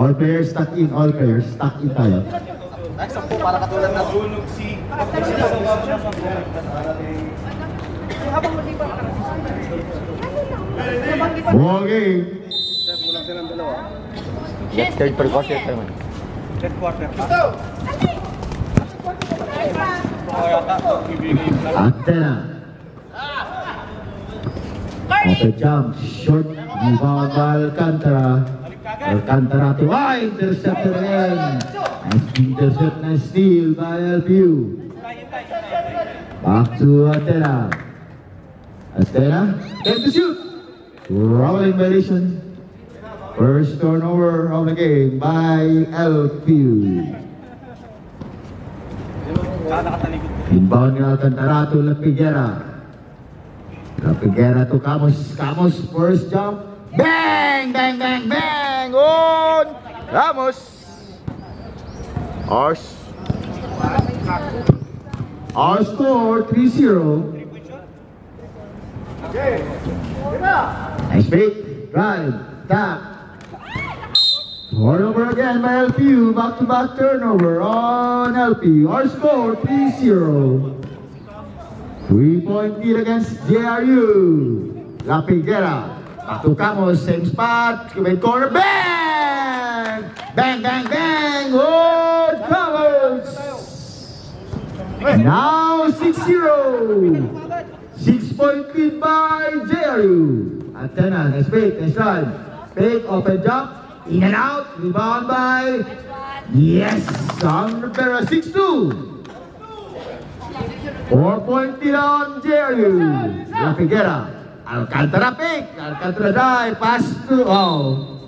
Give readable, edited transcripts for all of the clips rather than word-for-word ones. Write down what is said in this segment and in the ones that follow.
All players stuck in, all players stuck in tayo. Next po, para katulad na tulog si... Ball game. Next third per quarter naman. Third quarter. Atena. Open jump, short, rebound by Alcantara. Alcantara to intercepted again. Nice intercept, nice steal by LPU. Back to Atena. Atena, take the shoot. Rolling violation. First turnover of the game by LPU. Inbound ni Alcantara to La Figuera. La Figuera to Camus. Camus, first jump. Bang! Bang! Bang! Bang! On! Ramos! Our score 3-0. Nice break. Drive. Tap. Turnover again by LPU. Back-to-back turnover on LPU. Our score 3-0. 3-point lead against JRU. La Figuera. Back to Camus. Same spot. Mid corner. Bang! Bang, bang, bang! Oh, Camus! Now 6-0. 6-point lead by JRU. Atena. Nice break. Nice drive. Fake. Open jump. In and out, rebound by, yes, San Rivera, 6-2. 4-point lead on JRU. La Figuera, Alcantara pick, Alcantara drive, pass to,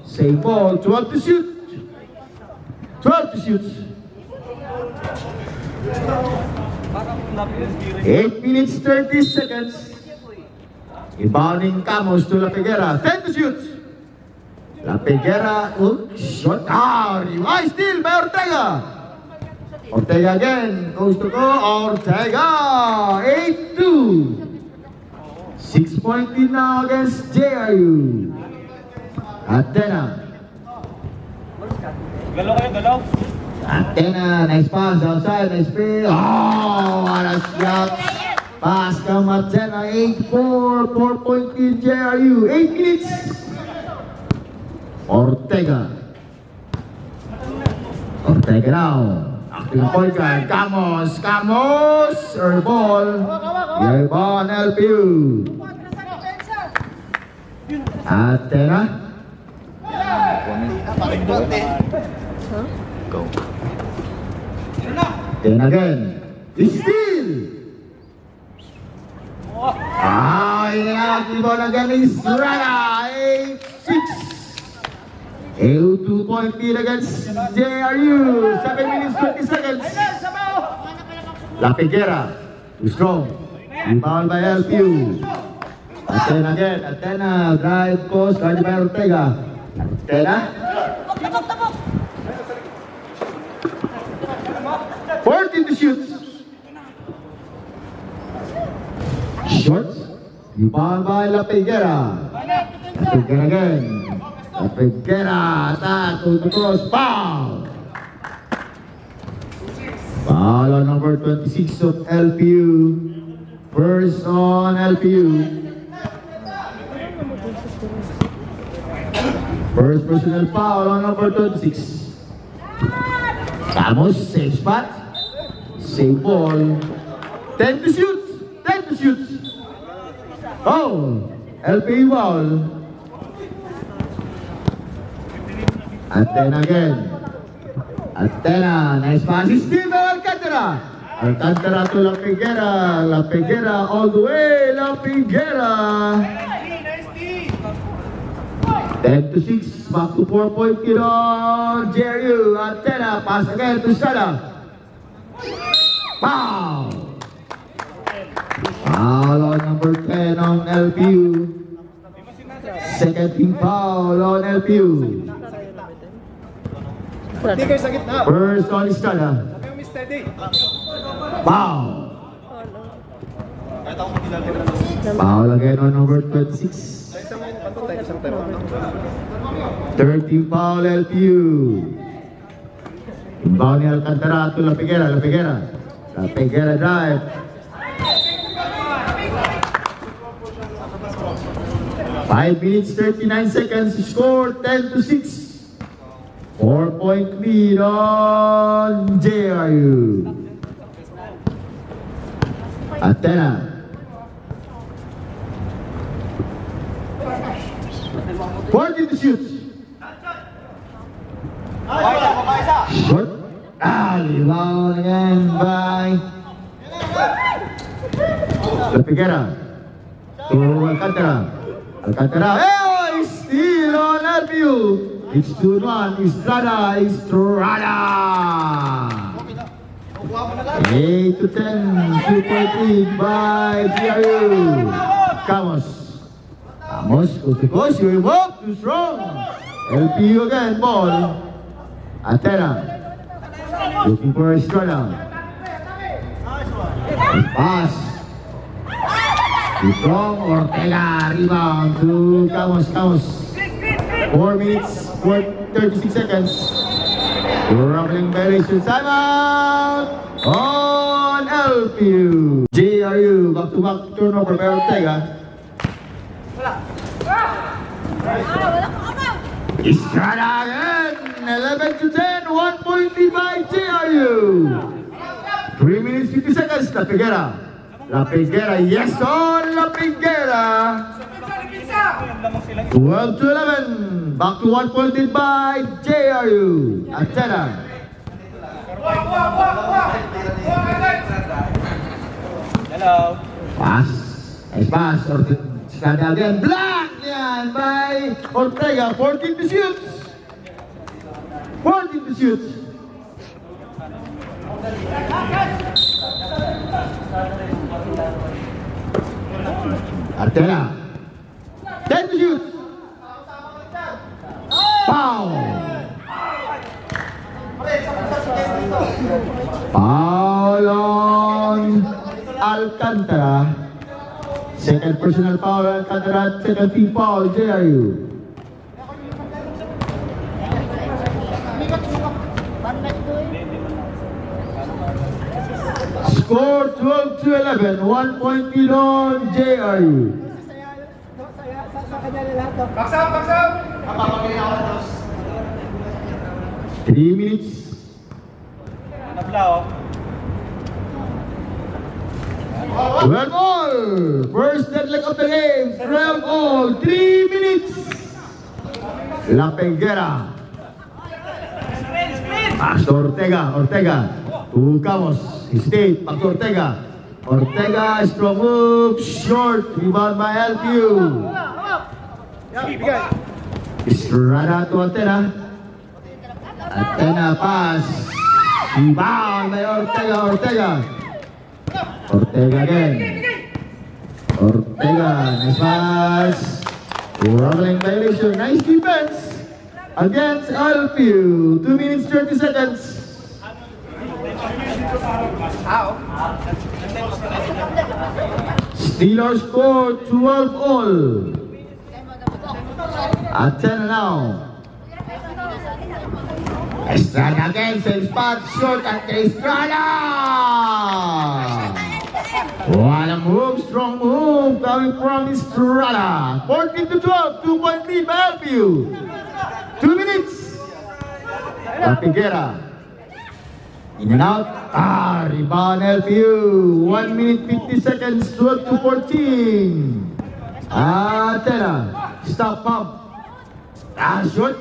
same ball, 12 to shoot. 12 to shoot. 8 minutes, 30 seconds. Rebounding Camus to La Figuera, 10 to shoot. La Figuera, shot, rewind still by Ortega. Ortega again, goes to go, Ortega, 8-2. 6-point lead now against JRU. Atena. Galaw kayo, galaw. Atena, nice pass outside, nice play. What a shot. Pass from Atena, 8-4, 4-point lead JRU, 8 minutes. Ortega now. Acting point guard. Camus. Air ball. Airball LPU. Atena. Go. Then again. Steal. Rebound again is Rana. 8-6. A 2-point lead against JRU. 7 minutes, 20 seconds. La Figuera. Too strong. Rebound by LPU. Atena again. Atena. Drive post. Guarded by Ortega. Atena. 14 to shoot. Short. Rebound by La Figuera. La Figuera again. La Figuera, attack, to the cross, foul! Foul on number 26 of LPU. First on LPU. First personal foul on number 26. Camus, same spot. Same ball. 10 to shoot. 10 to shoot. Oh, LPU foul. Atena again. Atena, nice pass. Steve Alcantara. Alcantara to La Figuera. La Figuera all the way. La Figuera. 10 to 6. Back to 4-point lead on JRU. Atena, pass again to Sada. Foul. Foul on number 10 on LPU. Second team foul on LPU. Tigay sa gitna. First on Estrada. Sabi mo, Mr. D. Foul. Foul again on number 26. Isang pantong tayo, isang pero. 13 foul LPU. Inbound ni Alcantara to La Figuera. La Figuera drive. Five minutes, 39 seconds. Score 10-6. 4-point lead on JRU. Athena. 40 to shoot. Short. Rebound again by La Figuera. To Alcantara. Hey, steal on LPU. It's 2-1. Estrada. 8 to 10. 2-point lead by JRU. Camus, coast to coast, you move, too strong. LPU again, ball. Athena, looking for Estrada. Pass. Too strong, Ortega, rebound to Camus. 4 minutes, 36 seconds. Rumbling violation, timeout on LPU. JRU, back-to-back turnover by Ortega. Estrada again, 11 to 10, 1-point lead by JRU. 3 minutes, 50 seconds, La Figuera, yes on La Figuera. 12 to 11, back to 1-point lead by JRU. Athena. Hello. Pass. Estrada again, block yan by Ortega. 14 to shoot. Athena. 10 to shoot. Foul. Foul on Alcantara. Second personal foul, Alcantara. Second team foul, JRU. Score 12 to 11, 1-point lead on JRU. Baksaw! 3 minutes. Nabla, 12 all. First deadlock of the game. 12 all. 3 minutes. La Figuera. Pass to Ortega. To Camus. State. Back to Ortega. Strong move. Short. Rebound by LPU. Estrada to Athena. Athena pass. Rebound by Ortega again. Nice pass. Rumbling violation. Nice defense against LPU. 2 minutes 30 seconds. Steelers score 12 all. Athena now. Estrada again, same spot, short at Estrada! What a move, strong move coming from Estrada. 14 to 12, 2-point lead by LPU. 2 minutes. La Figuera. In and out. Rebound LPU. 1 minute 50 seconds, 12 to 14. Athena. Stop pump. Shoot.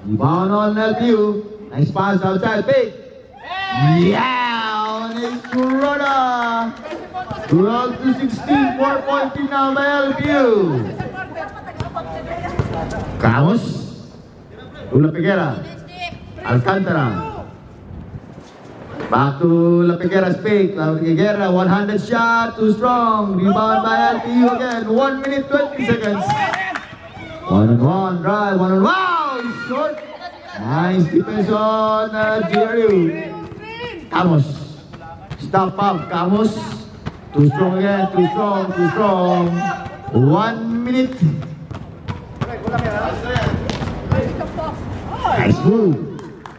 Rebound on LPU. Nice pass outside, big. Yeah, on Estrada. 12 to 16, 4-point lead now by LPU. Camus. To La Figuera. Alcantara. Back to La Figuera's pick. La Figuera, 100 shot, too strong. Rebound by LPU again. 1 minute 20 seconds. One-on-one drive, wow, he's short. Nice defense on JRU. Camus. Stop up, Camus. Too strong again, too strong. 1 minute. Nice move.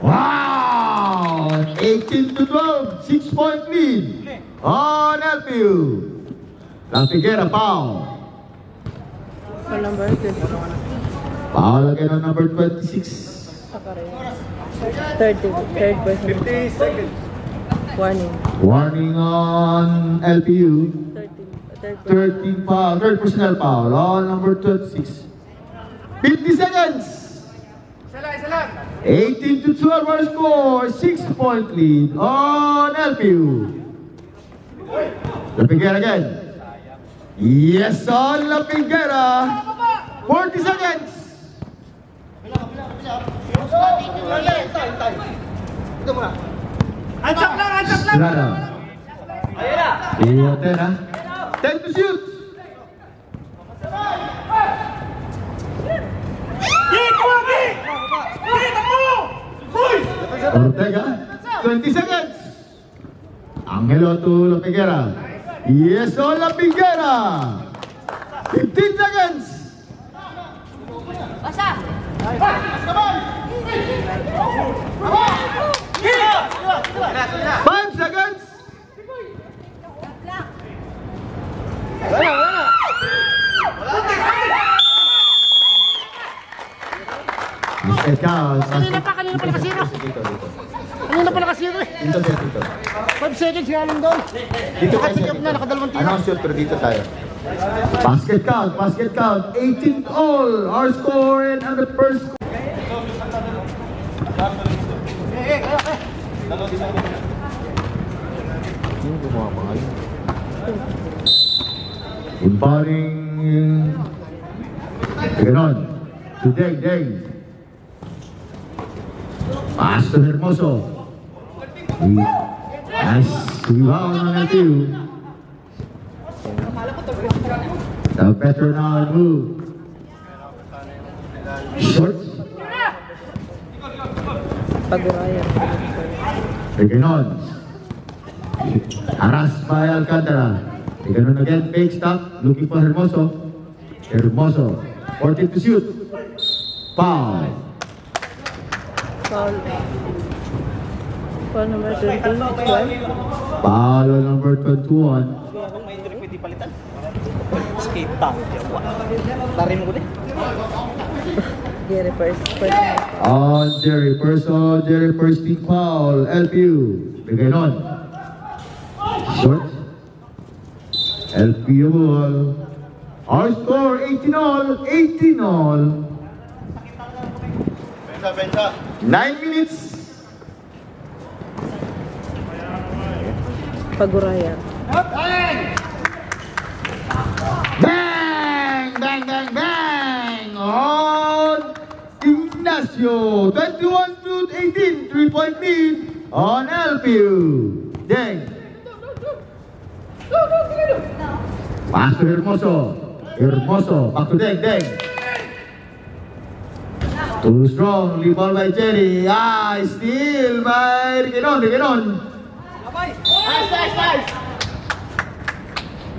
Wow! 18-12, 6-point lead on LPU. La Figuera, foul. Phone number 26. Foul again on number 26. Third person. 50 seconds. Warning. Warning on LPU. 13 foul, third personnel foul on number 26. 50 seconds. Isa lang. 18-12 our score, 6-point lead on LPU. La Figuera again. Yes, on La Figuera. 40 seconds. Ansap lang. Sirada. Iya, 10 ha. 10 to shoot. Ortega, 20 seconds. Angelo to La Figuera. Yes, on La Figuera. 15 seconds. Basa! 5 seconds. Mr. Charles. Kanina pa kasino. Kanina pa nakasino eh. Dito, dito. 5 seconds nga lang doon. Dito kayo Nakasikap na, nakadalawang tira. Ano ang shoot, pero dito tayo. Basket count. 18th all. Our score and on the first score. Yung gumawa mga yun. Empowering. Ganon. To Deng. Pass to Hermoso. Nice. Rebound on LPU. The veteran now move. Short. Pagurayan. Ganon. Aras by Alcantara. Ganon again. Fake stop. Looking for Hermoso. 14 to shoot. Foul. Foul. Phone number 20. 12. Foul on number 21. May injury pwede palitan. Skate tank. Tarim ko din. Gary first. On Jerry first team foul. LPU. Bigay nun. Short. LPU ball. Our score 18 all. 9 minutes. Pagurayan. Bang! On Ignacio. 21-18. 3-point lead on LPU. Deng. Pass to Hermoso. Back to Deng. Too strong. Lead ball by Jerry. Steal by Reganon.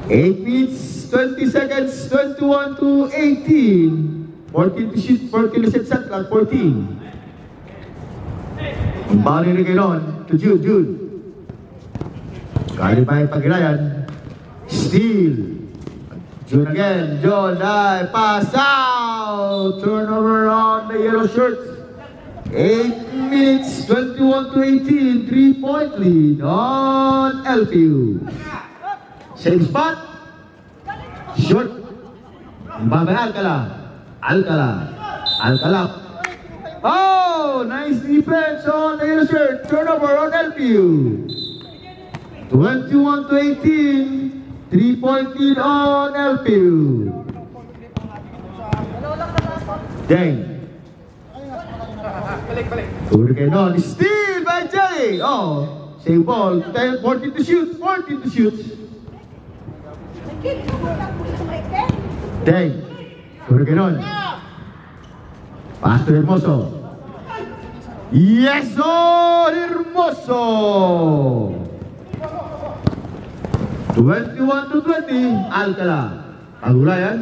8 minutes, 20 seconds, 21-18. 14 to shoot, 14 to set clock, 14. Ang bali Reganon to Jude. Guided by Pagirayan. Steal. June again. John dive. Pass out. Turnover on the yellow shirt. 8 minutes, 21-18. 3-point lead on LPU. Same spot. Short. Babay Alcala. Oh, nice defense on the yellow shirt. Turnover on LPU. 21-18. 3-point lead on LPU. Deng. Balik. Reganon. Steal by Jerry. Oh, save ball. 14 to shoot. Deng. Reganon. Pass to Hermoso. Yes, Hermoso. 21-20. Alcala. Pagulayan.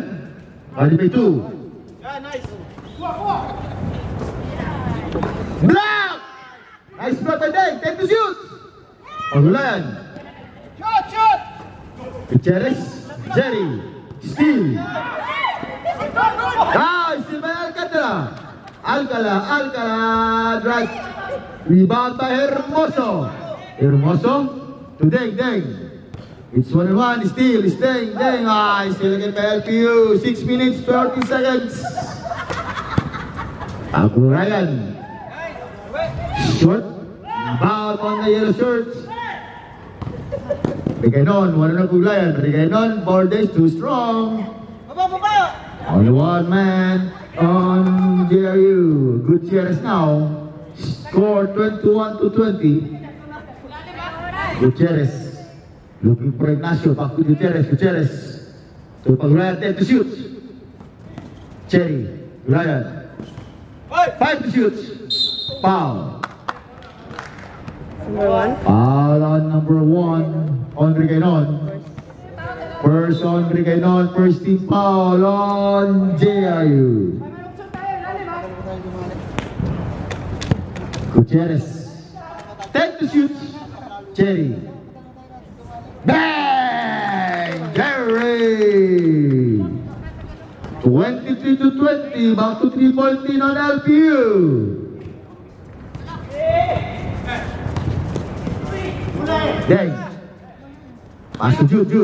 Bali by 2. Yeah, nice. Block! Nice block by Deng. Time to shoot. Pagulayan. Gutierrez. Jerry. Steal. Steal by Alcantara. Alcala. Drag. Rebound by Hermoso. Hermoso. To Deng. It's 1-1. Steal. It's Deng. Still again by LPU. 6 minutes, 30 seconds. Pagulayan. Short. Rebound on the yellow shirts. Riganon, wala na Pagulayan. Riganon, board is too strong. Only one man on JRU. Gutierrez now. Score 21-20. Gutierrez. Looking for Ignacio. Back to Gutierrez. To Pagulayan, 10 to shoot. Cherry. Pagulayan. 5 to shoot. Foul. Number 1. Foul on number 1 on Riganon. First on Riganon, first team foul on JRU. Gutierrez. 10 to shoot. Cherry. Bang! Jerry! 23-20, about to 3-point lead on LPU. Deng. Pass to Jude. To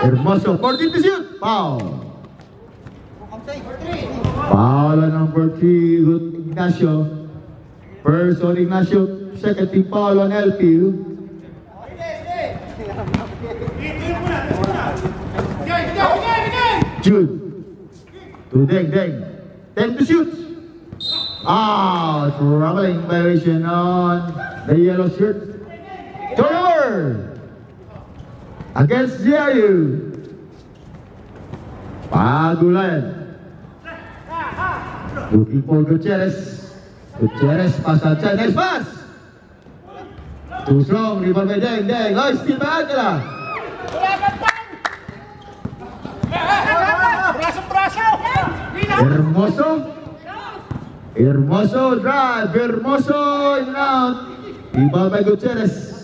Hermoso. 14 to shoot. Foul. Foul on number 3, Ignacio. First on Ignacio. Second team foul on LPU. Jude. To Deng. 10 to shoot. Traveling violation on the yellow shirt. Turnover against JRU. Pagulayan. Looking for Gutierrez. Pass outside. Nice pass. Too strong. Rebound by Deng. Still by Alcala. Hermoso drive. Hermoso in and out. Rebound by Gutierrez.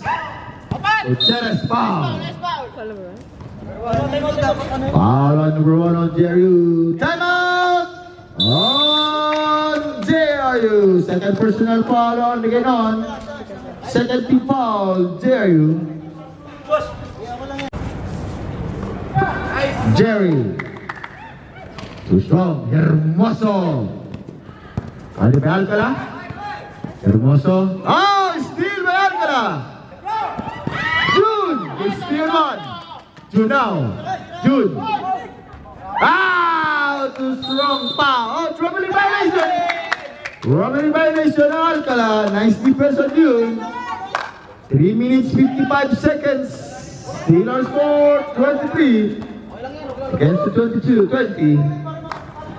Foul. Foul on number 1 on JRU. Timeout on JRU. Second personal foul on Riganon. Second team foul, JRU. Jerry. Too strong. Hermoso. Ano ba Alcala? Hermoso. Steal by Alcala. Jude. It's still on. Jude now. Too strong pa. Troubling violation. Alcala. Nice defense on Jude. 3 minutes 55 seconds. Still our score 23 against the 22-20.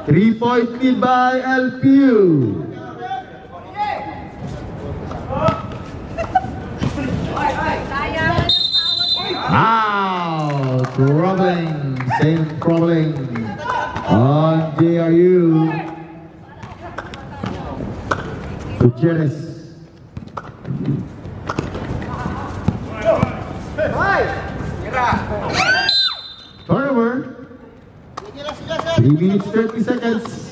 3-point lead by LPU. Troubling on JRU. Gutierrez. Turnover. 3 minutes 30 seconds.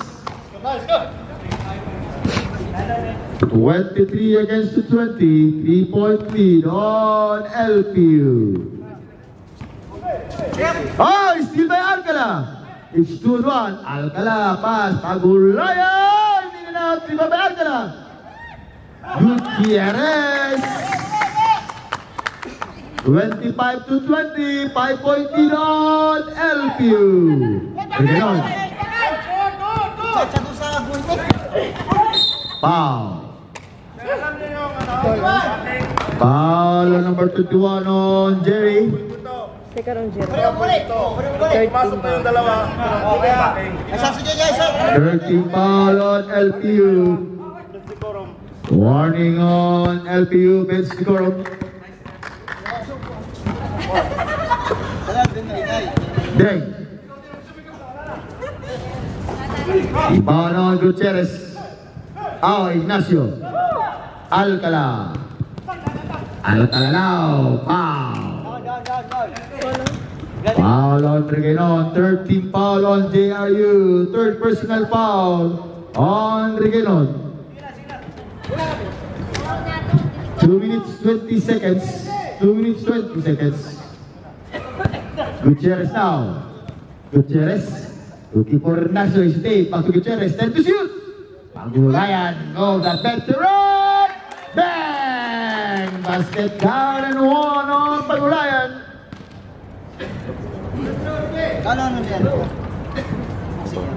23 against 20. 3-point lead on LPU. Still by Alcala. It's 2-1. Alcala pass. Pagulayan. In and out. Rebound by Alcala. Gutierrez. 25-20. 5-point lead on LPU. Riganon. Foul. Foul on number 21 on Jerry. Second on Jerry. Third team foul. 13 foul on LPU. Warning on LPU. Bench decorum. Deng. Ivano Gutierrez. Ignacio. Alcala. Alcala. Foul. Foul on Regenon. 13 foul on JRU. Third personal foul on Regenon. 2 minutes 20 seconds. 2 minutes 20 seconds. Gutierrez now. Gutierrez. Looking for Ignacio. Stay. Back to Gutierrez. Time to shoot. Pagulayan. No, the veteran. Bang! Basket down and one on Pagulayan. Ano yan?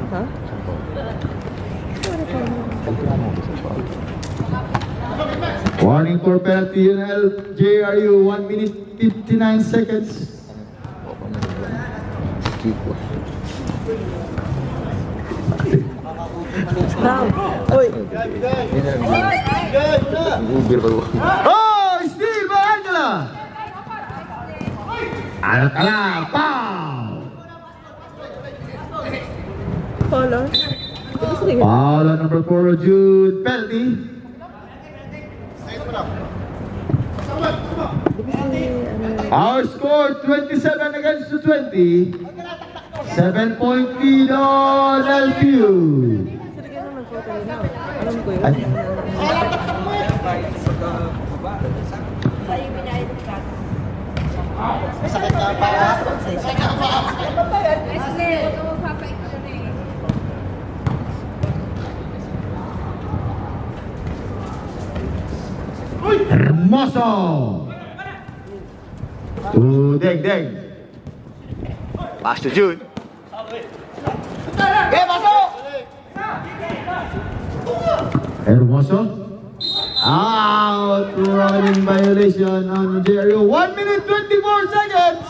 Ha? Warning for penalty in LJRU. 1 minute 59 seconds. Now. Uy. Gubir baru. Oh, Steve Angela. Alcala. Foul. Polo. Foul on number 4, Jude Penalty. Our score 27 against 20. 7-point lead on LPU. Alam ko yun. Sakit ka pa. Hermoso. Deng, Deng. Pass to Jude. Hermoso. Out. Running violation on JRU. 1 minute 24 seconds.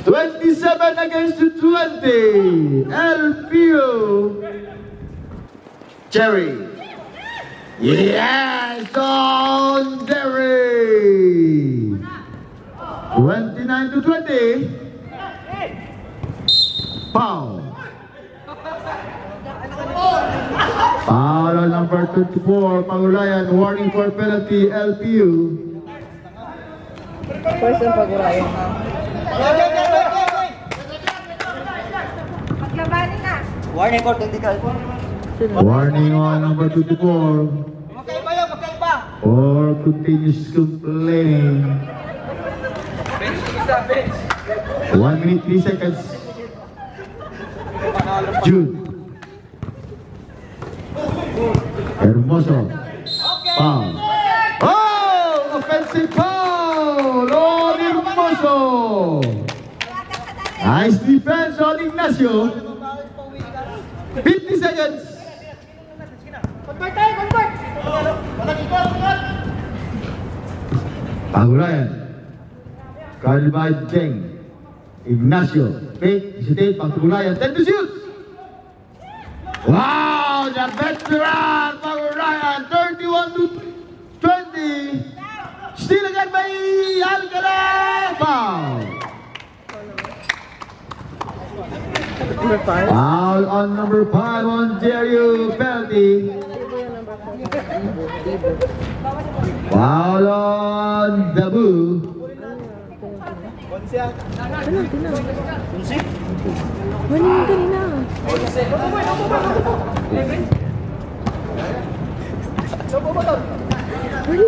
27 against 20. LPU. Cherry. Yes, on Derry. 29 to 20. Foul. Foul on number 24, Pagulayan. Warning for penalty, LPU. First ang Pagulayan. Warning for technical. Warning on number 24 for continuous complaining. 1 minute 3 seconds. Jude. Hermoso. Foul. Oh! Offensive foul on Hermoso. Nice defense on Ignacio. 50 seconds. Pagulayan. Carl by Jeng. Ignacio. Fake. Hesitate. Pagulayan. 10 to shoot. Wow! The veteran Pagulayan. 31 to 20. Still again by Alcala. Foul. Number 5. Foul on number 5 on JRU. Penalty. Foul on Dabu. Penalty na. Manin ka na. Manin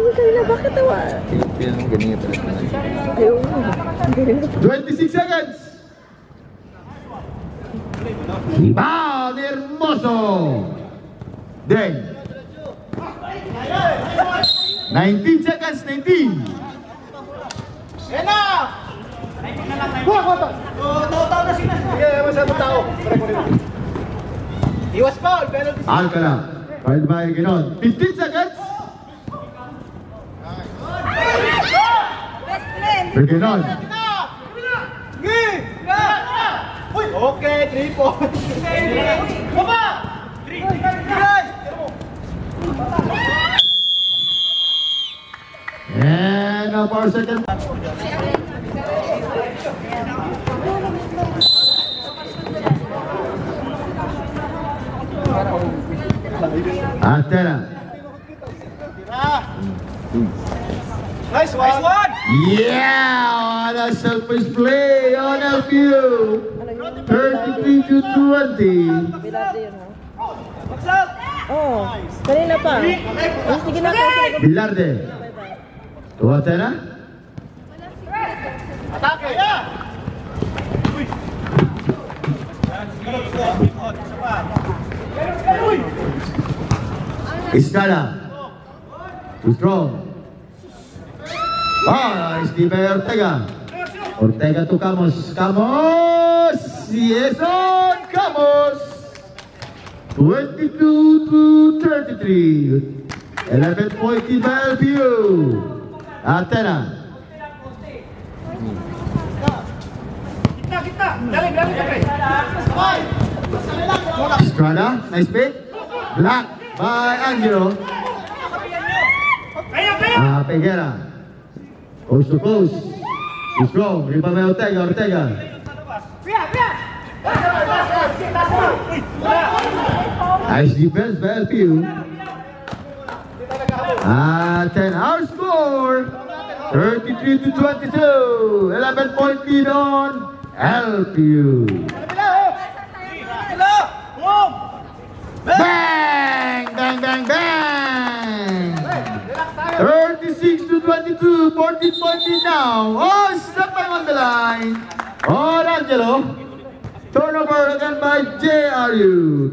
ka na. Bakit tawa? Film ganito talaga. Ayaw mo. 26 seconds. Rebound, Hermoso. Deng. 19 seconds, 19. Iwas pa, penalty. Alcala. Right by Ginon. 15 seconds. Ginon. Okay, 3 points. And now for second. Athena. Nice one! Yeah! On a selfish play on LPU. Ano yun? 33 to 20. Bilate yun, ha? What's up? Oo. Kanina pa. Ay, sige na ako. Bilarde. Bye-bye. To Athena. Atake! Estrada. Too strong. Nice by Ortega. Ortega to Camus. Camus! Yes on Camus! 22 to 33. 11 point in by LPU. Athena. Kita! Galing, pre! Estrada. Nice pick. Black by Angelo. Peguera. Coast to coast. Too strong. Rebound by Ortega. Ortega. Nice defense by LPU. And our score 33 to 22. 11 point lead on LPU. Bang! Bang! Bang! Bang! 36 to 22. 14 point lead now. Oh, stepping on the line. Oh, Angelo. Turnover again by JRU.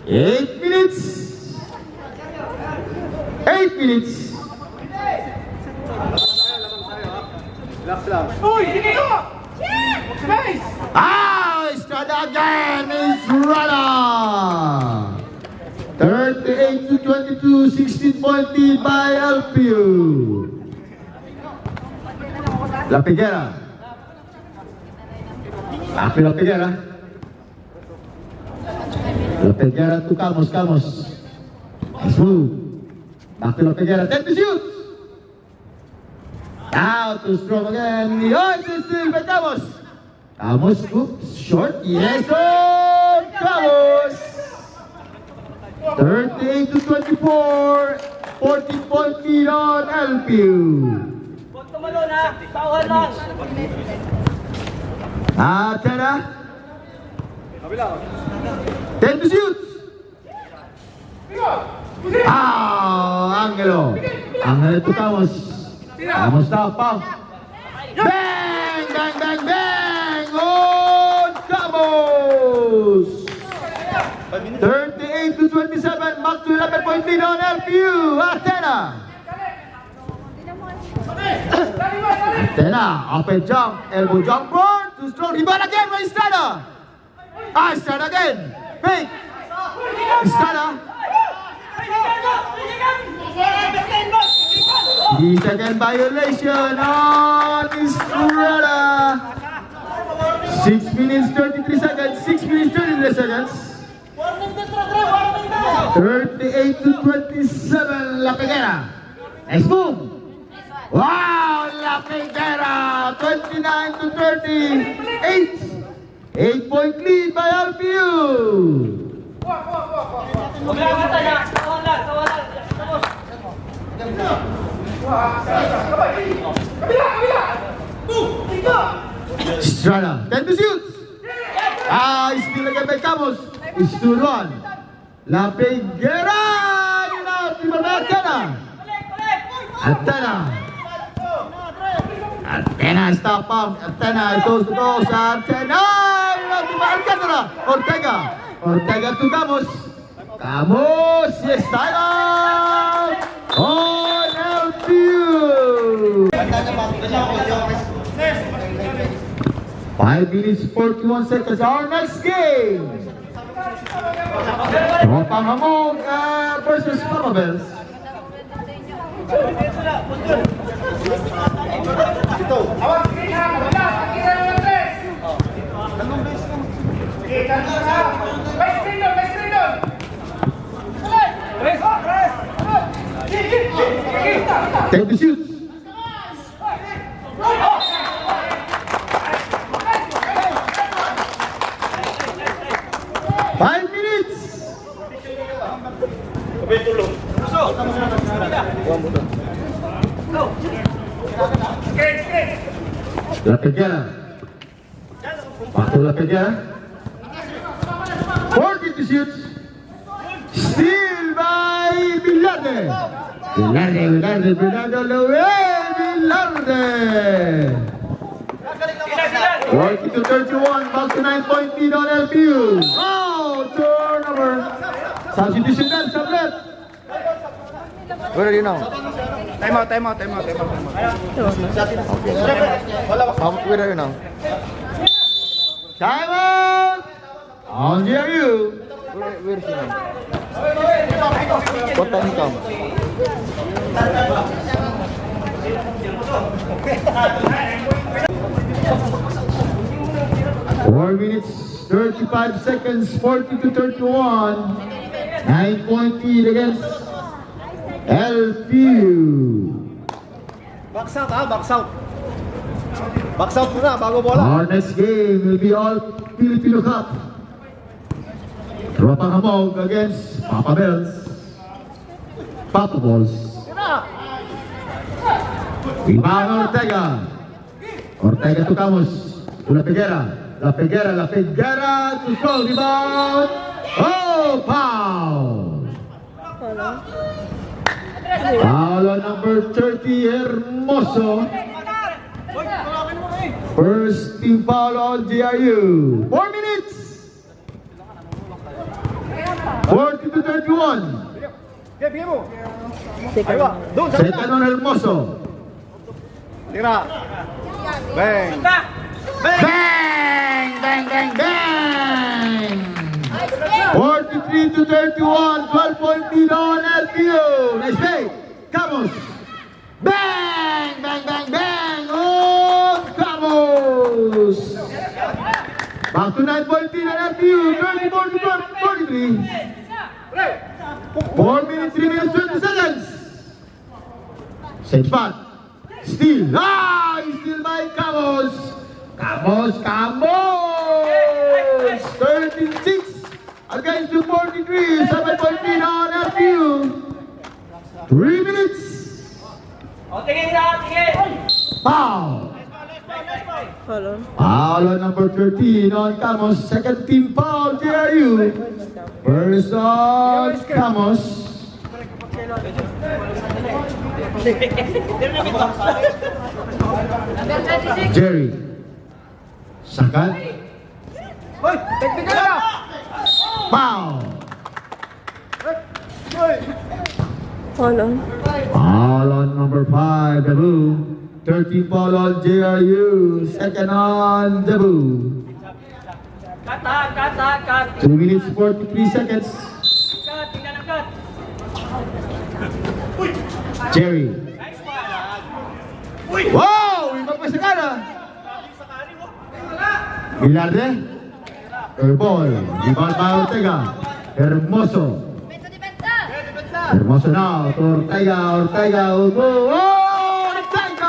8 minutes. 8 minutes. Estrada again. Estrada. 38 to 22. 16 point lead by LPU. La Peguera. Back to La Peguera. La Peguera to Calmos. Calmos. Nice move. Back to La Peguera. 10 to shoot. Out to strong again. Oh, it's still by Calmos. Calmos. Oops. Short. Yes. Oh, Calmos. 38 to 24. 14 point lead on LPU. Athena. 10 to shoot. Angelo. Angelo to Camus. Camus now, pump. Bang! Bang! Bang! Bang! On Camus! 38 to 27. Back to 11 point lead on LPU. Athena. Athena, up and jump, elbow jumper, too strong, rebound again by Estrada. Estrada again, fake, Estrada. The second violation on Estrada. 6 minutes 33 seconds, 6 minutes 33 seconds. 38 to 27, La Peguera. Nice move. Wow, La Peguera, 29 to 38. 8 point lead by LPU. Estrada, 10 to shoot. Still again by Camus. It's 2-1. La Peguera, yun out, di ba na Athena? Athena, stop pump. Athena, it goes to goals. Athena, yun out, di ba Alcantara? Ortega to Camus. Camus, yes, timeout on LPU. 5 minutes 41 seconds. Our next game. Tropang Hamog versus Mamabels. Take the shoots. Five minutes. La Peguera. Back to La Peguera. 40 to shoot. Steal by Villarde. Villarde, Luis Villarde. 40 to 31, back to 9-point lead on LPU. Oh, turnover. Substitution done, Sablet. Where are you now? Time out. Where are you now? Time out. On GRU. Where is he now? What time he come? Four minutes, 35 seconds, 40 to 31. 9-point lead against LPU. Box out, box out. Box out muna, bago bola. Our next game will be all Filipino Cup. Tropang Hamog against Papa Bells. Papa Balls. Iván Ortega. Ortega to Camus. To La Peguera. La Peguera to score. Rebound. Oh, foul. Foul on number 30, Hermoso. First team foul on GRU. 4 minutes. 40 to 31. Bigyan mo. Second. Aywa, doon, sa Second on Hermoso. Tira. Bang. Bang! Bang, bang, bang! 43 to 31. 12-point lead on LPU. Nice play. Camus. Bang! Bang, bang, bang! On Camus. Back to 9-point lead on LPU. 34 to 43. 4 minutes, 3 minutes, 20 seconds. Same spot. Steal. Steal by Camus. Camus. 36 against the 43. 7-point lead on LPU. 3 minutes. Foul. Foul. Foul on number 13 on Camus. Second team foul, JRU. First on Camus. Jerry. Sakat. Hoy, technical na. Foul. Foul on. Foul on number 5, Dabu. 13 foul on JRU. Second on Dabu. Cut. 2 minutes 43 seconds. Jerry. Wow! Iba pa sa kana. Villarde. Airball. Rebound by Ortega. Hermoso. Hermoso now to Ortega. Oh! Ortega!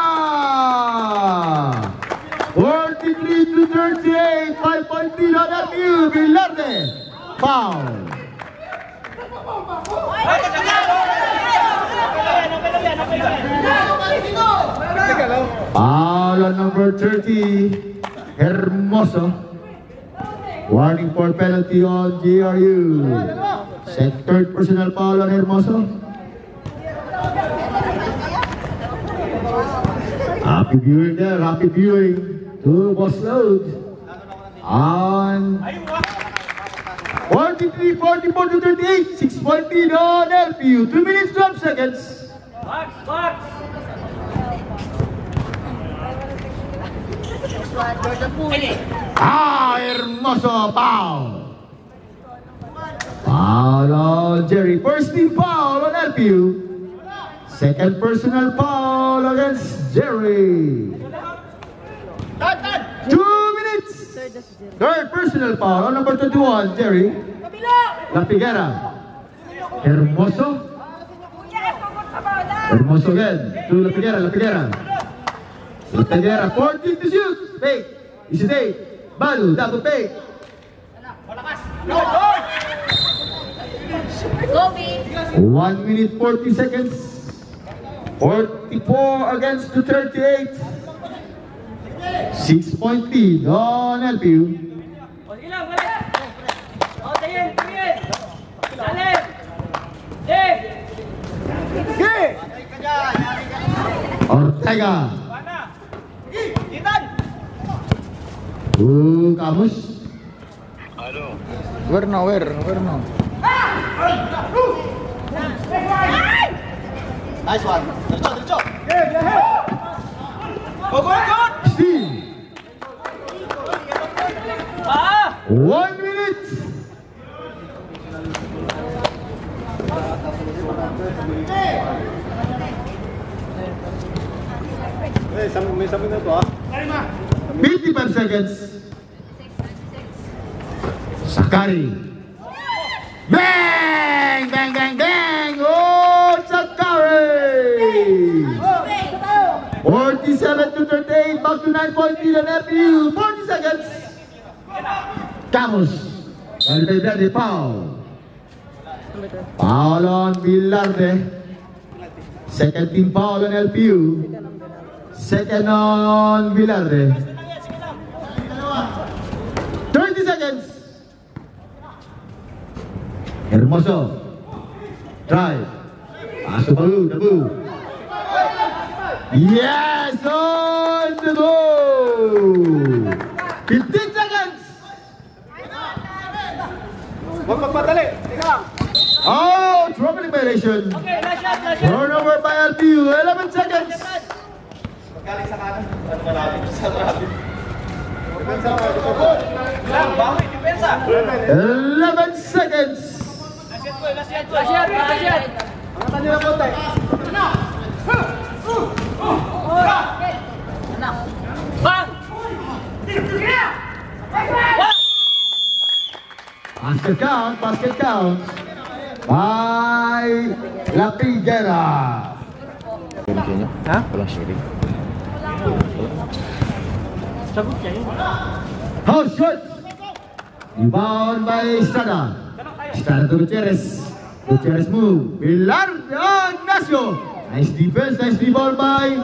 43 to 38. 5-point lead on LPU. Villarde. Foul. Foul on number 30, Hermoso. Warning for penalty on GRU. Set third personal foul on Hermoso. Happy viewing there, happy viewing to Boss Load. On 43, 44 to 38, 6-point lead on LPU. 2 minutes, 12 seconds. Box. Hermoso, foul. Foul on Jerry. First team foul on LPU. Second personal foul against Jerry. 2 minutes. Third personal foul on number 21, Jerry. La Figuera. Hermoso. Hermoso again. To La Figuera. La Figuera, 14 to shoot. Fake. Easy take. Balu, double fake. 1 minute 40 seconds. 44 against the 38. 6-point lead on LPU. O, sige lang, balik. O, tingin, tingin. Lalim. Dig. Ortega. Mana? Gitan! Kamus. Where now? Where now? Nice one. Diretso, diretso. Go, go, go! Steve. Ah! 1 minute. May sabi na to, ha? 55 seconds. Sakari. Bang! Bang, bang, bang! Oh, Sakari! 47 to 38, back to 9-point lead on FPU. 40 seconds. Camus. Valverde, foul. Foul on Villarde. Second team foul on LPU. Second on Villarde. 30 seconds. Hermoso. Drive. Pass to Dabu. Yes, on the goal. 15 seconds. Huwag magpadali. Tika lang. Oh, troubling violation. Okay, last shot, last shot. Turnover by LPU. 11 seconds. Galing sa kanan. Ano malapit? Sa traffic. Lang, bawi, depensa. 11 seconds. Last shot, last shot, last shot. Ang kanila konti. Bang! Basket count by La Figuera. Ha? Walang sharing. Sagot siya yun. House shot. Rebound by Estrada. Estrada to Gutierrez. Gutierrez move. Pilar Ignacio. Nice defense. Nice rebound by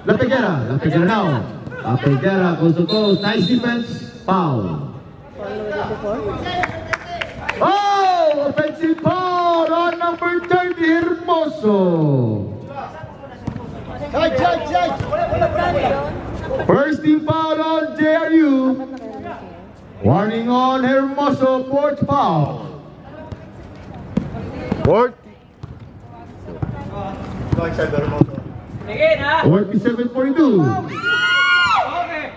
La Figuera. La Figuera now. La Figuera goes to close. Nice defense. Foul. Oh! Offensive foul on number 30, Hermoso. First team foul on JRU. Warning on Hermoso, fourth foul. Fourth. Tingin, ha? 47-42. Okay.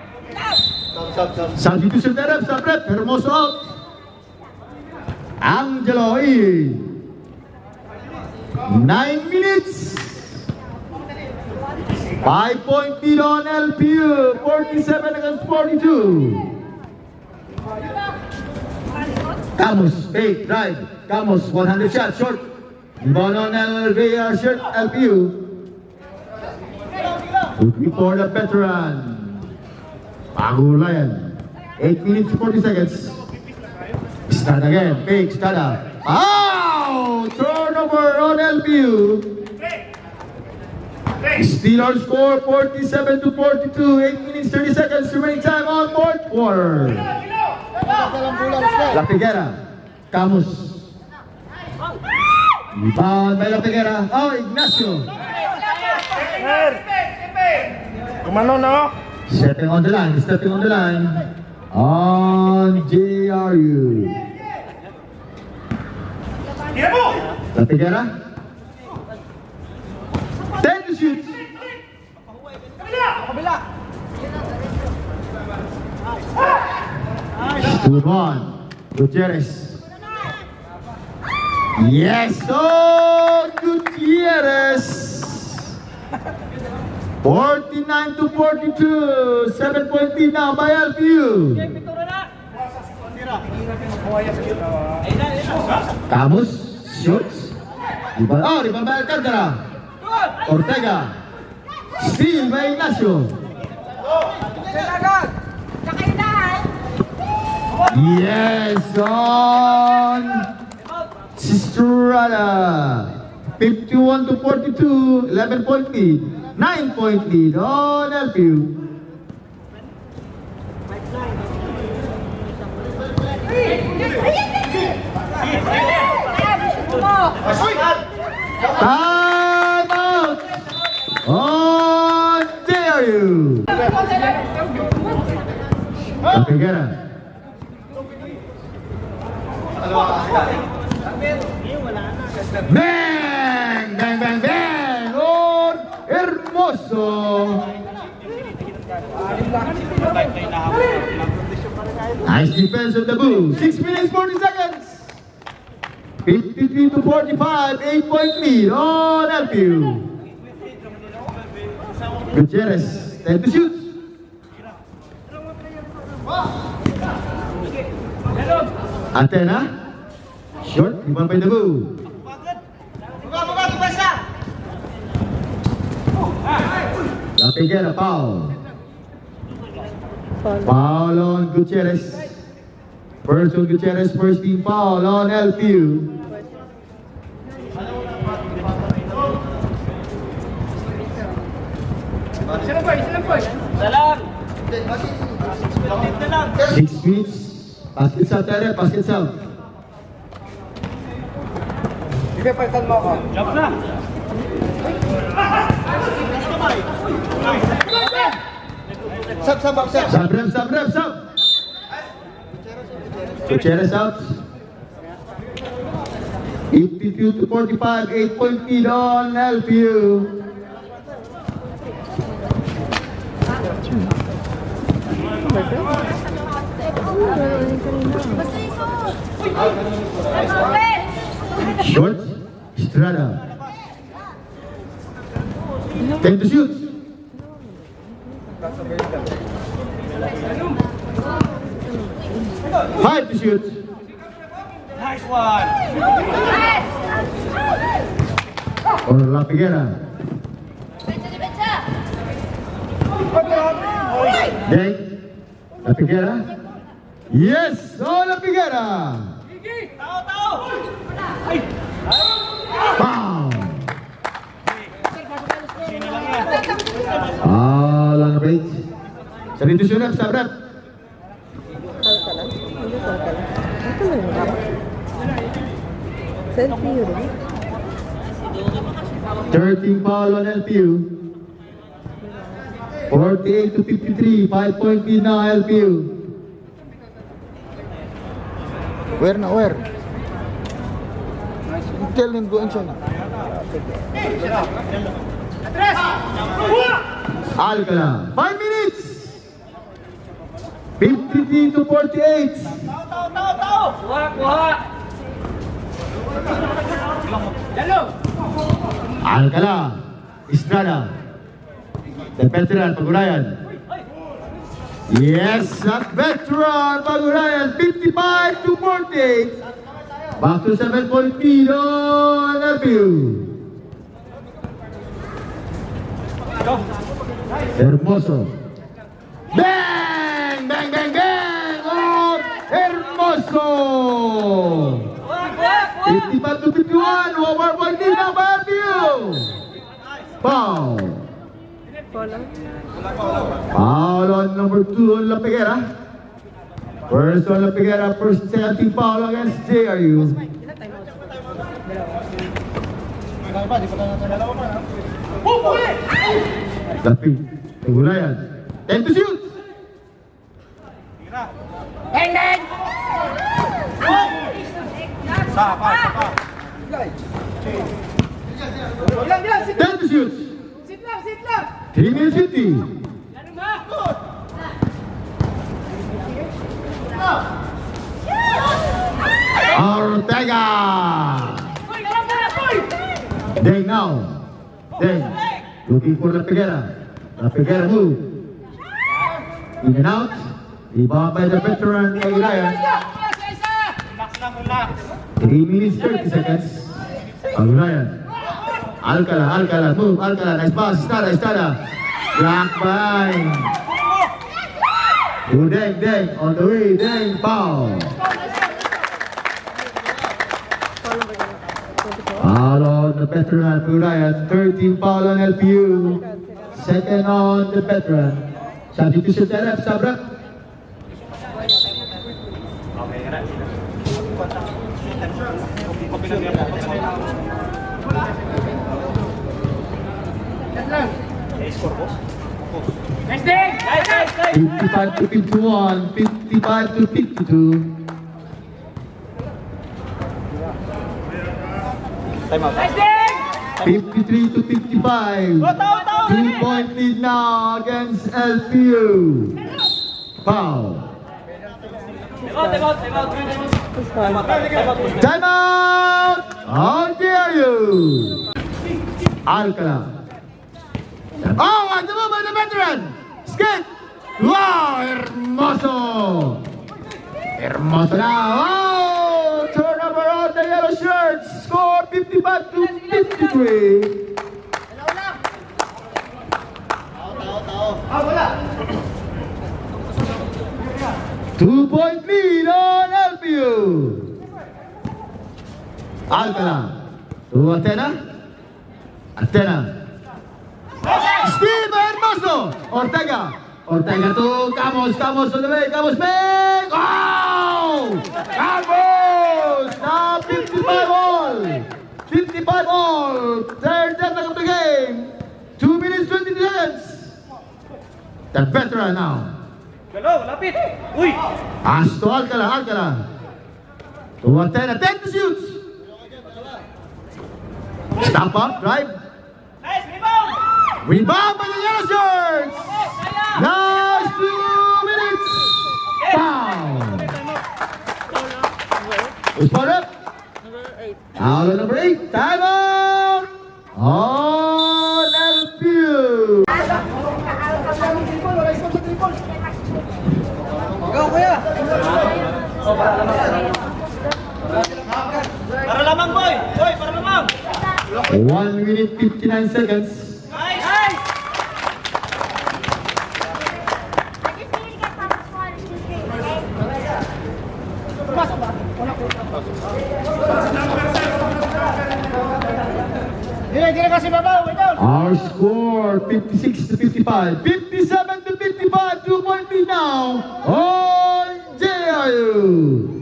Substitution terap, sabrep, Hermoso out. Angelo in. 9 minutes. 5-point lead on LPU. 47 against 42. Camus, fake, drive. Camus, 100 shot, short. Rebound on LVR, short, LPU. Looking for the veteran. Pagulayan. 8 minutes, 40 seconds. Start again, fake, Stada. Oh! Turnover on LPU. Steelers score 47 to 42. 8 minutes, 30 seconds remaining time on fourth quarter. La Figuera. Camus. Rebound by La Figuera. Oh, Ignacio. Kumano na, oh. Stepping on the line, stepping on the line. On JRU. La Figuera. 10 to shoot. Shoot one. Gutierrez. Yes, oh, Gutierrez. 49 to 42. 7-point lead now by LPU. Pintura na. Camus shoots. Rebound by Alcantara. Ortega. Steal by Ignacio. Yes, on Estrada. 51 to 42, 11-point lead. 9-point lead on LPU. Time out on DRU. Kapigera. Bang! Bang, bang, bang! On Hermoso. Nice defense of the Boo. 6 minutes, 40 seconds. 53 to 45, 8-point lead on LPU. Gutierrez, 10 to shoot. Atena, short, rebound by the Boo. La Figuera, foul. Foul on Gutierrez. First on Gutierrez, first team foul on LPU. Salam. Lapit na lang. 6 minutes. Basket south, Tere, basket south. Jump na. Sub, ref, sub. Gutierrez out. 52 to 45, 8-point lead on LPU. Short, Estrada. 10 to shoot. Five to shoot. Nice one. Or La Figuera. Deng. La Figuera. Yes, oh La Figuera. Tao. Ay. Foul. Sino lang yan? Lang break. Sa dito siya sa rep. Falta lang. Hindi falta lang. Ito lang yung dapat. Selfie yun. 13 foul on LPU. 48 to 53, 5-point lead na LPU. Where na, where? Tell him go inside. Alcala, 5 minutes. 53 to 48. Tao. Kuha. Dalo. Alcala, Estrada. The veteran, Pagurayan. Yes, that veteran, Pagurayan. 55 to 48. Back to 7-point lead on LPU. Hermoso. Bang! Bang, bang, bang! Oh, Hermoso! 55 to 51. Over-point lead now by LPU. Foul. Foul on number 2 on La Figuera. First on La Figuera, first second team foul against JRU. Lapig, Pagulayan. 10 to shoot. Ten to shoot. Sit lang. 3 minutes 50. Ano ba? Ortega. Deng now. Deng. Looking for La Figuera. La Figuera move. In and out. Rebound by the veteran Pagulayan. Relax. 3 minutes 30 seconds. Pagulayan. Alcala, move, Alcala, nice pass, Estrada. Block by. To Deng, on the way, Deng, foul. on the veteran Purayan, 13 foul on LPU, second on the veteran. Substitution time, Sabrak. Score, boss. Nice day! Nice, nice, nice! 55 to 51, 55 to 52. Time out. Nice day! 53 to 55. Go, tao, tao! 2-point lead now against LPU. Foul. Time out, time out, time out. Time out! How dare you? Alcala. Oh, at the moment, the veteran! Skip! Wow, Hermoso! Hermoso now! Oh, turnover on the yellow shirts! Score 55 to 53. 2-point lead on LPU. Alcala. To Atena. Atena. Steve Hermoso. Ortega. Ortega to Camus. Camus on the way. Camus back. Oh! Camus! Now 55 all. 55 all. Third deadlock of the game. 2 minutes 20 seconds. The veteran now. Galaw, lapit. Uy! Pass to Alcala, Alcala. To Atena, 10 to shoot. Stop up, drive. Nice, rebound! Rebound by the yellow shirts. Last 2 minutes. Foul. Who's part up? Foul on number 8. Time out. On LPU. Para lamang, boy! Boy, para lamang! 1 minute 59 seconds. Nice! Nice! Dire kasi babaw, way down! Our score 56 to 55, 57 to 55, 2-point lead now on JRU.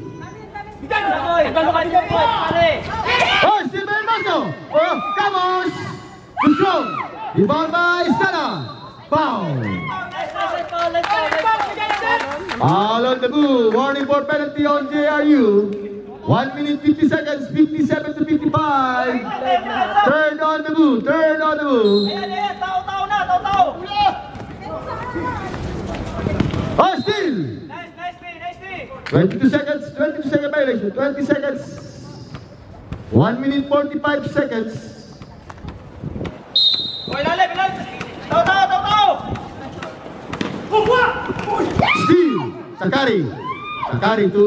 Boy! Tagal ka dyan, boy! Pare! Oh, Steve Hermoso! Oh, Camus! Too strong! Rebound by Sana! Foul! Foul on the move. Warning for penalty on JRU. 1 minute 50 seconds, 57 to 55. Turn on the move, turn on the move. Ayan, ayan! Tao na! Tao! Oh, still! Nice, nice day, nice day! 22 seconds violation, 20 seconds. 1 minute 45 seconds. Boy, lalim! Tao! Still, Sakari. Sakari to...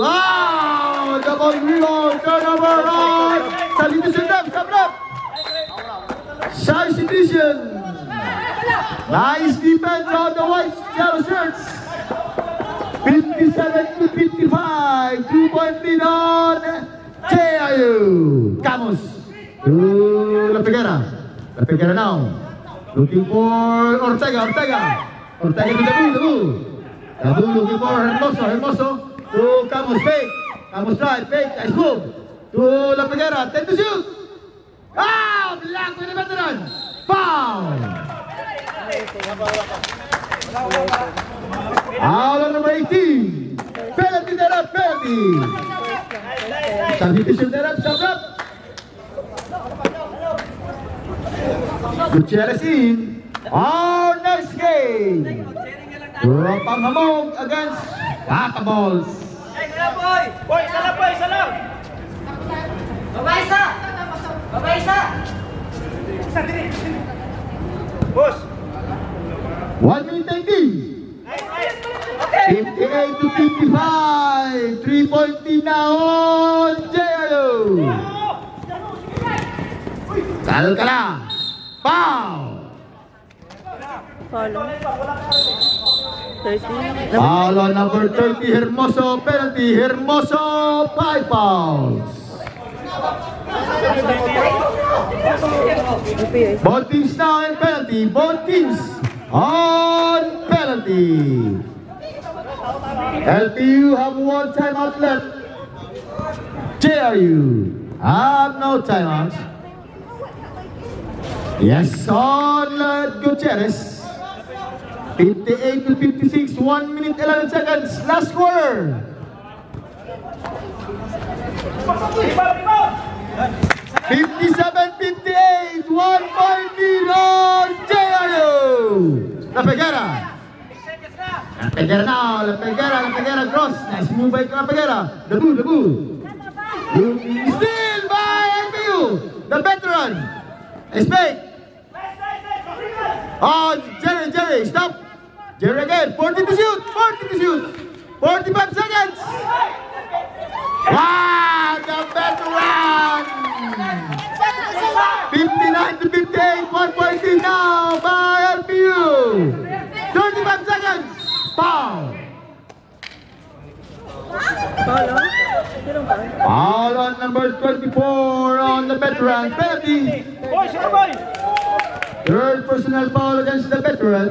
Oh! Double rebound, turnover on! Substitution left, come left! Substitution! Nice defense on the white yellow shirts! 57 to 55, 2-point lead on JIU! Camus to La Figuera. La Figuera now. Looking for Ortega. Ortega to Dabu. Dabu looking for Hermoso. To Camus, fake. Camus right, fake, nice move. To La Figuera, 10 to shoot. Ah! Black with the veteran. Foul! Foul on number 18. Penalty there, penalty. Substitution there, Sabrak. Gutierrez in. Our next game. Panghamog against Pataballs. Nice na, boy! Boy, isa lang! Babae isa! Boss! 1 minute 19. Nice, nice! Okay! 58 to 55. 3-point lead now on JRU. Alcala. Foul. Follow. 30. Foul on number 30, Hermoso. Penalty, Hermoso. 5 fouls. LPU. Both teams now in penalty. Both teams on penalty. LPU have one timeout left. JRU have no timeout. Yes, on Gutierrez. 58 to 56, 1 minute 11 seconds. Last quarter. 57-58, 1 point lead on JRU. La Peguera. La Peguera now, La Peguera cross. Nice move by La Peguera. Debu. Still by LPU. The veteran. Spade. Oh, Jerry, stop. Jerry again, 40 to shoot. 45 seconds. Wow, the veteran. 59 to 58, 1 point lead now by LPU. 35 seconds. Foul. Foul on number 24 on the veteran. Penalty. Boy, sure, boy. Third personal foul against the veteran.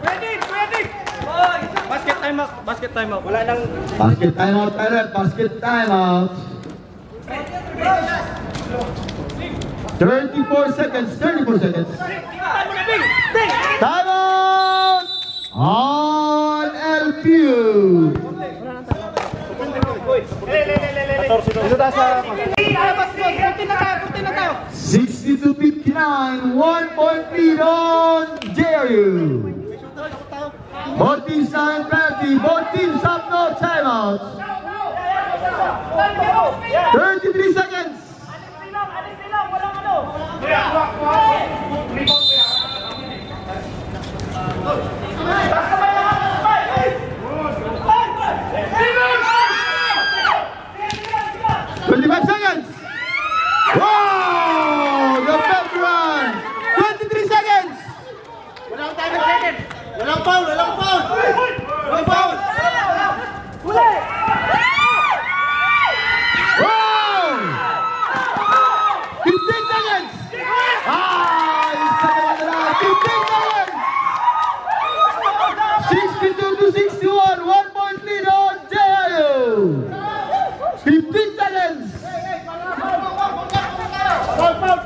Ready. Boy. Basket time out. Wala nang... Basket timeout, Pirate. Basket timeout. 34 seconds. Timeout on LPU. Ito tayo sa... 62-59, 1 point lead on JRU. Both teams are in penalty. Both teams have no timeouts. 33 seconds. Wow! The veteran! 23 seconds! Walang foul! Wow! 15 seconds! He's second on the line. 15 seconds! 62 to 61, 1 point lead on JRU. 15 seconds! Boy, bola,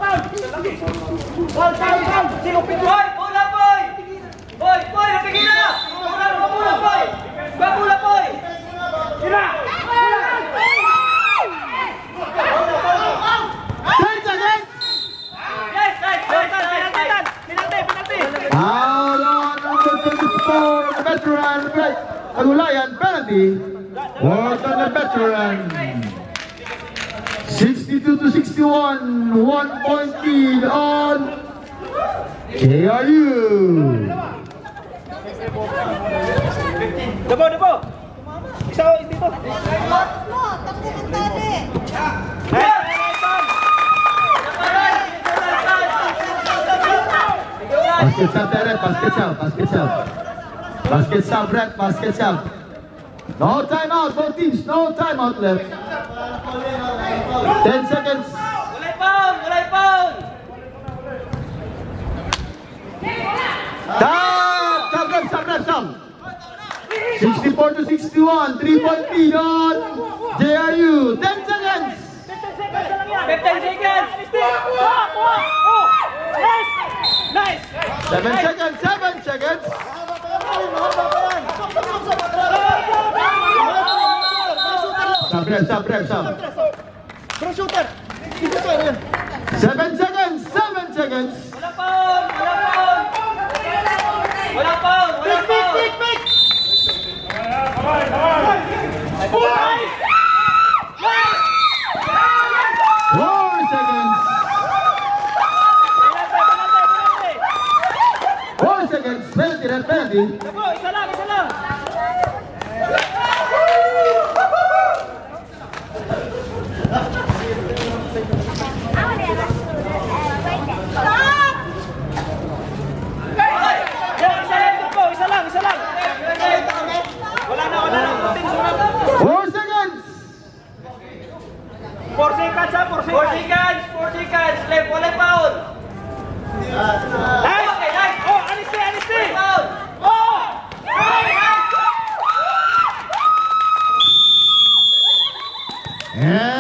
boy! Boy, napigil na! Bola, boy! Bola, boy! Sira! 10 seconds! Yes, penalty! Foul on number 24, the veteran, Agulayan, penalty. Work on the veteran. 62 to 61, 1 point lead on JRU. Dabo! Isa dito! Basket sub, Derek, basket sub, Brett, basket sub. No timeout, both teams, no timeout left. 10 seconds. Walay foul! Stop. 64 to 61, 3 point lead on JRU. 10 seconds. 15 seconds! Nice! 7 seconds. Sub. Pro shooter! 7 seconds. Wala foul! Pick! 4 seconds. 4 seconds. Penalty. Isa lang! Isa lang! Wala na! 4 seconds. Okay, nice! Oh, alis na! And